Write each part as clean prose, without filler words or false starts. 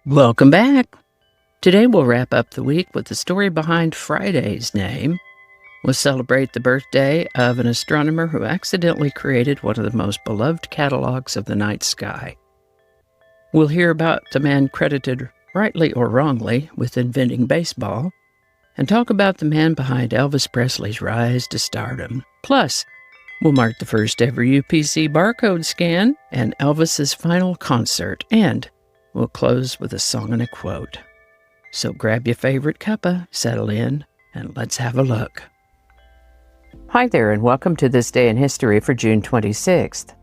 Welcome back. Today we'll wrap up the week with the story behind Friday's name. We'll celebrate the birthday of an astronomer who accidentally created one of the most beloved catalogs of the night sky. We'll hear about the man credited, rightly or wrongly, with inventing baseball, and talk about the man behind Elvis Presley's rise to stardom. Plus, we'll mark the first ever UPC barcode scan and Elvis's final concert, and we'll close with a song and a quote. So grab your favorite cuppa, settle in, and let's have a look. Hi there, and welcome to This Day in History for June 26th.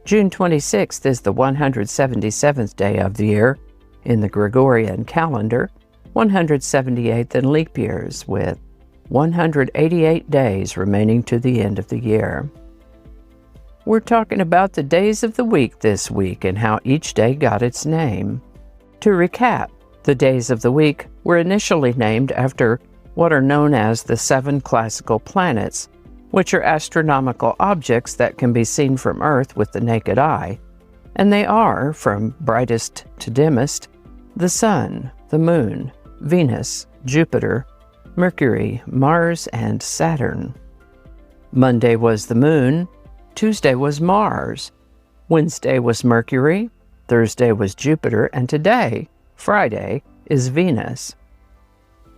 June 26th is the 177th day of the year in the Gregorian calendar, 178th in leap years, with 188 days remaining to the end of the year. We're talking about the days of the week this week and how each day got its name. To recap, the days of the week were initially named after what are known as the 7 classical planets, which are astronomical objects that can be seen from Earth with the naked eye, and they are, from brightest to dimmest, the Sun, the Moon, Venus, Jupiter, Mercury, Mars, and Saturn. Monday was the Moon, Tuesday was Mars, Wednesday was Mercury, Thursday was Jupiter, and today, Friday, is Venus.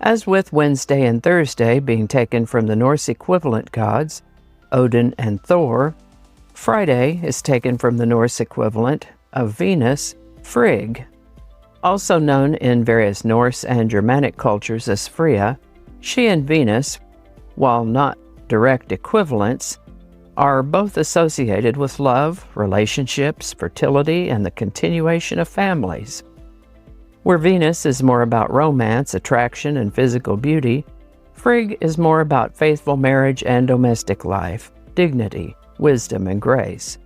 As with Wednesday and Thursday being taken from the Norse equivalent gods, Odin and Thor, Friday is taken from the Norse equivalent of Venus, Frigg. Also known in various Norse and Germanic cultures as Freya, she and Venus, while not direct equivalents, are both associated with love, relationships, fertility, and the continuation of families. Where Venus is more about romance, attraction, and physical beauty, Frigg is more about faithful marriage and domestic life, dignity, wisdom, and grace.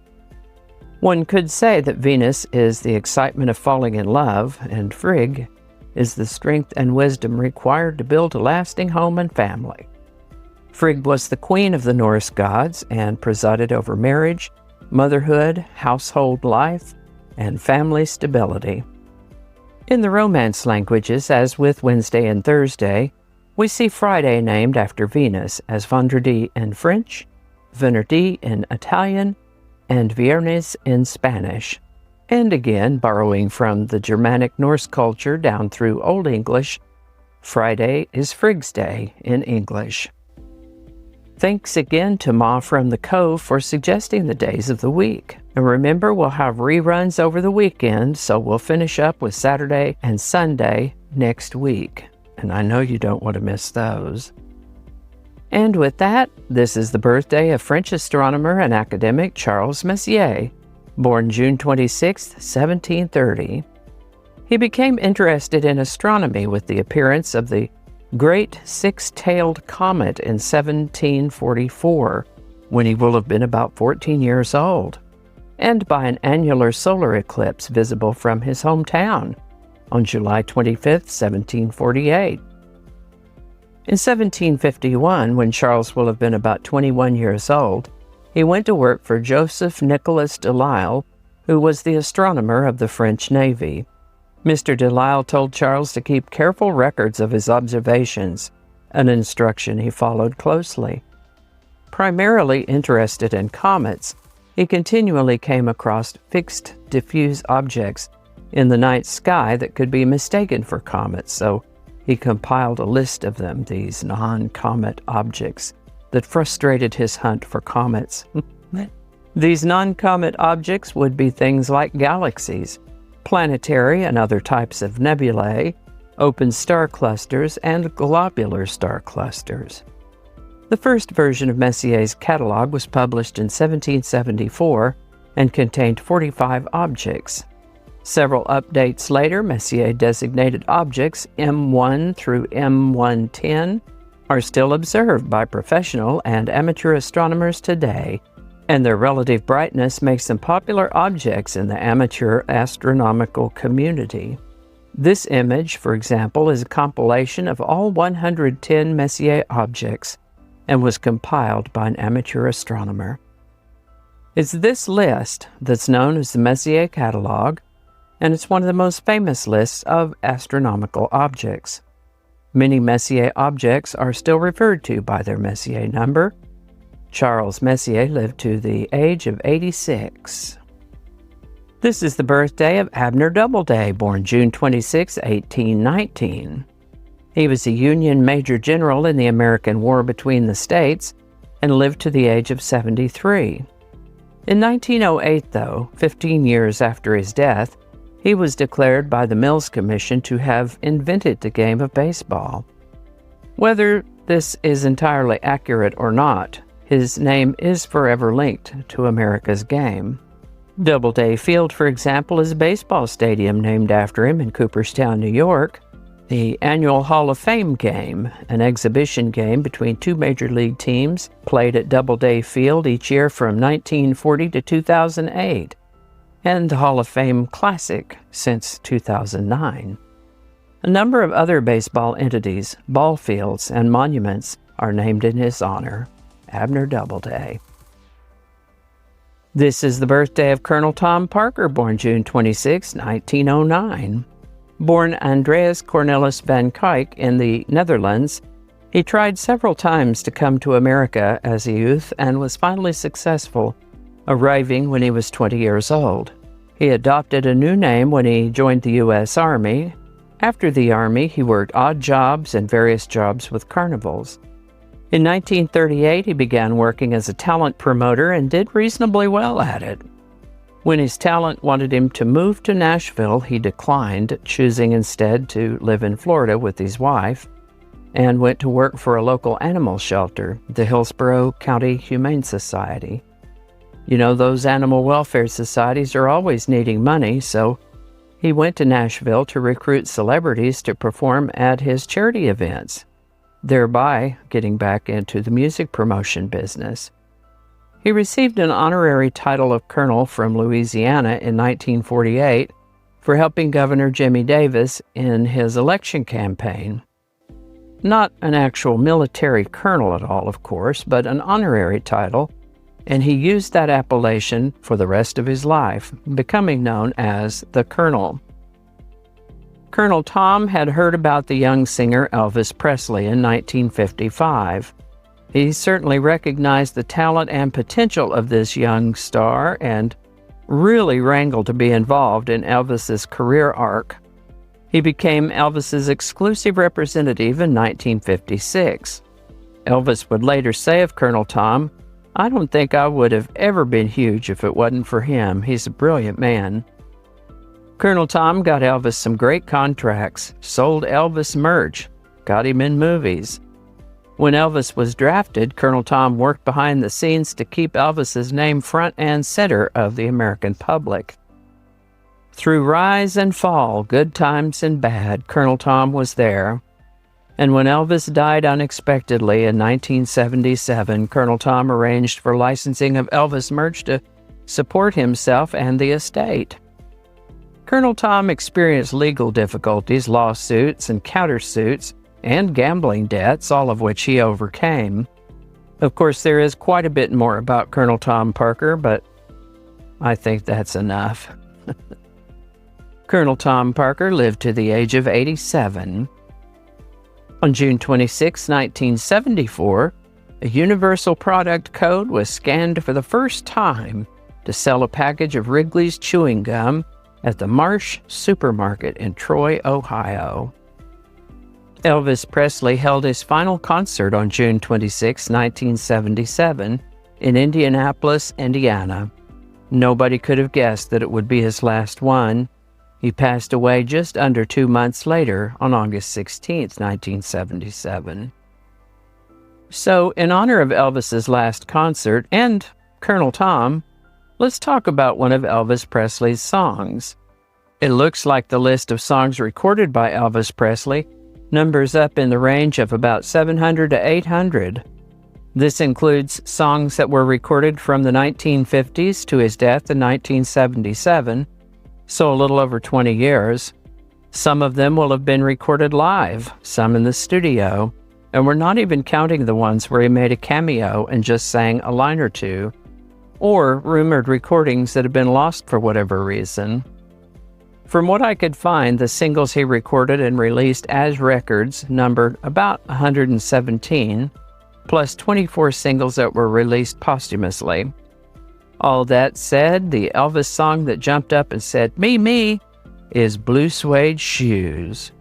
One could say that Venus is the excitement of falling in love, and Frigg is the strength and wisdom required to build a lasting home and family. Frigg was the queen of the Norse gods and presided over marriage, motherhood, household life, and family stability. In the Romance languages, as with Wednesday and Thursday, we see Friday named after Venus as Vendredi in French, Venerdì in Italian, and Viernes in Spanish. And again, borrowing from the Germanic Norse culture down through Old English, Friday is Frigg's Day in English. Thanks again to Ma from the Cove for suggesting the days of the week. And remember, we'll have reruns over the weekend, so we'll finish up with Saturday and Sunday next week. And I know you don't want to miss those. And with that, this is the birthday of French astronomer and academic Charles Messier, born June 26, 1730. He became interested in astronomy with the appearance of the Great Six-Tailed Comet in 1744, when he will have been about 14 years old, and by an annular solar eclipse visible from his hometown on July 25, 1748. In 1751, when Charles will have been about 21 years old, he went to work for Joseph Nicolas Delisle, who was the astronomer of the French Navy. Mr. Delisle told Charles to keep careful records of his observations, an instruction he followed closely. Primarily interested in comets, he continually came across fixed, diffuse objects in the night sky that could be mistaken for comets, so he compiled a list of them, these non-comet objects, that frustrated his hunt for comets. These non-comet objects would be things like galaxies, planetary and other types of nebulae, open star clusters, and globular star clusters. The first version of Messier's catalog was published in 1774 and contained 45 objects. Several updates later, Messier designated objects M1 through M110 are still observed by professional and amateur astronomers today, and their relative brightness makes them popular objects in the amateur astronomical community. This image, for example, is a compilation of all 110 Messier objects and was compiled by an amateur astronomer. It's this list that's known as the Messier Catalog, and it's one of the most famous lists of astronomical objects. Many Messier objects are still referred to by their Messier number. Charles Messier lived to the age of 86. This is the birthday of Abner Doubleday, born June 26, 1819. He was a Union Major General in the American War between the states and lived to the age of 73. In 1908, though, 15 years after his death, he was declared by the Mills Commission to have invented the game of baseball. Whether this is entirely accurate or not, his name is forever linked to America's game. Doubleday Field, for example, is a baseball stadium named after him in Cooperstown, New York. The annual Hall of Fame game, an exhibition game between two major league teams, played at Doubleday Field each year from 1940 to 2008, and the Hall of Fame Classic since 2009. A number of other baseball entities, ball fields, and monuments are named in his honor. Abner Doubleday. This is the birthday of Colonel Tom Parker, born June 26, 1909. Born Andreas Cornelis van Kuyk in the Netherlands, he tried several times to come to America as a youth and was finally successful, arriving when he was 20 years old. He adopted a new name when he joined the U.S. Army. After the Army, he worked odd jobs and various jobs with carnivals. In 1938, he began working as a talent promoter and did reasonably well at it. When his talent wanted him to move to Nashville, he declined, choosing instead to live in Florida with his wife, and went to work for a local animal shelter, the Hillsborough County Humane Society. You know, those animal welfare societies are always needing money, so he went to Nashville to recruit celebrities to perform at his charity events, thereby getting back into the music promotion business. He received an honorary title of colonel from Louisiana in 1948 for helping Governor Jimmy Davis in his election campaign. Not an actual military colonel at all, of course, but an honorary title, and he used that appellation for the rest of his life, becoming known as the Colonel. Colonel Tom had heard about the young singer Elvis Presley in 1955. He certainly recognized the talent and potential of this young star and really wrangled to be involved in Elvis's career arc. He became Elvis's exclusive representative in 1956. Elvis would later say of Colonel Tom, "I don't think I would have ever been huge if it wasn't for him. He's a brilliant man." Colonel Tom got Elvis some great contracts, sold Elvis merch, got him in movies. When Elvis was drafted, Colonel Tom worked behind the scenes to keep Elvis's name front and center of the American public. Through rise and fall, good times and bad, Colonel Tom was there. And when Elvis died unexpectedly in 1977, Colonel Tom arranged for licensing of Elvis merch to support himself and the estate. Colonel Tom experienced legal difficulties, lawsuits and countersuits, and gambling debts, all of which he overcame. Of course, there is quite a bit more about Colonel Tom Parker, but I think that's enough. Colonel Tom Parker lived to the age of 87. On June 26, 1974, a universal product code was scanned for the first time to sell a package of Wrigley's chewing gum at the Marsh Supermarket in Troy, Ohio. Elvis Presley held his final concert on June 26, 1977, in Indianapolis, Indiana. Nobody could have guessed that it would be his last one. He passed away just under 2 months later on August 16, 1977. So, in honor of Elvis's last concert and Colonel Tom, let's talk about one of Elvis Presley's songs. It looks like the list of songs recorded by Elvis Presley numbers up in the range of about 700 to 800. This includes songs that were recorded from the 1950s to his death in 1977, so a little over 20 years. Some of them will have been recorded live, some in the studio, and we're not even counting the ones where he made a cameo and just sang a line or two, or rumored recordings that have been lost for whatever reason. From what I could find, the singles he recorded and released as records numbered about 117, plus 24 singles that were released posthumously. All that said, the Elvis song that jumped up and said, "Me, me," is Blue Suede Shoes.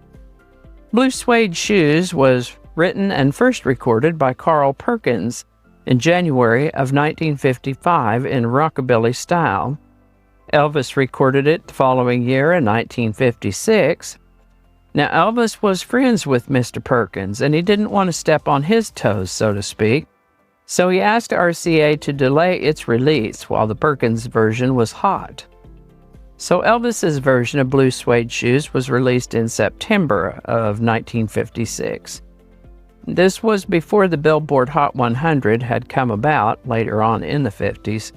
Blue Suede Shoes was written and first recorded by Carl Perkins in January of 1955 in rockabilly style. Elvis recorded it the following year in 1956. Now, Elvis was friends with Mr. Perkins, and he didn't want to step on his toes, so to speak, so he asked RCA to delay its release while the Perkins version was hot. So Elvis's version of Blue Suede Shoes was released in September of 1956. This was before the Billboard Hot 100 had come about later on in the 50s,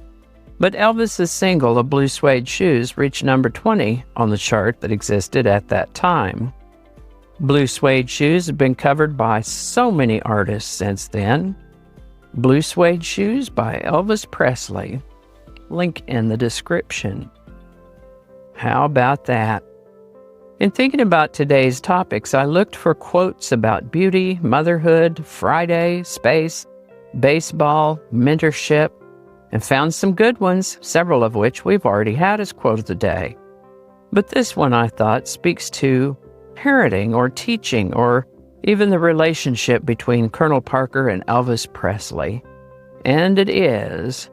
but Elvis's single of Blue Suede Shoes reached number 20 on the chart that existed at that time. Blue Suede Shoes have been covered by so many artists since then. Blue Suede Shoes by Elvis Presley. Link in the description. How about that? In thinking about today's topics, I looked for quotes about beauty, motherhood, Friday, space, baseball, mentorship, and found some good ones, several of which we've already had as quote of the day. But this one, I thought, speaks to parenting or teaching or even the relationship between Colonel Parker and Elvis Presley. And it is: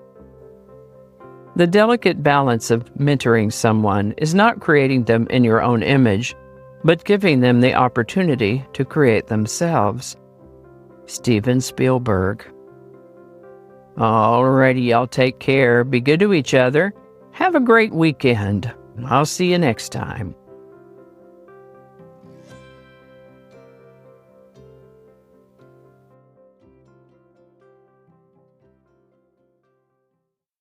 the delicate balance of mentoring someone is not creating them in your own image, but giving them the opportunity to create themselves. Steven Spielberg. Alrighty, y'all, take care. Be good to each other. Have a great weekend. I'll see you next time.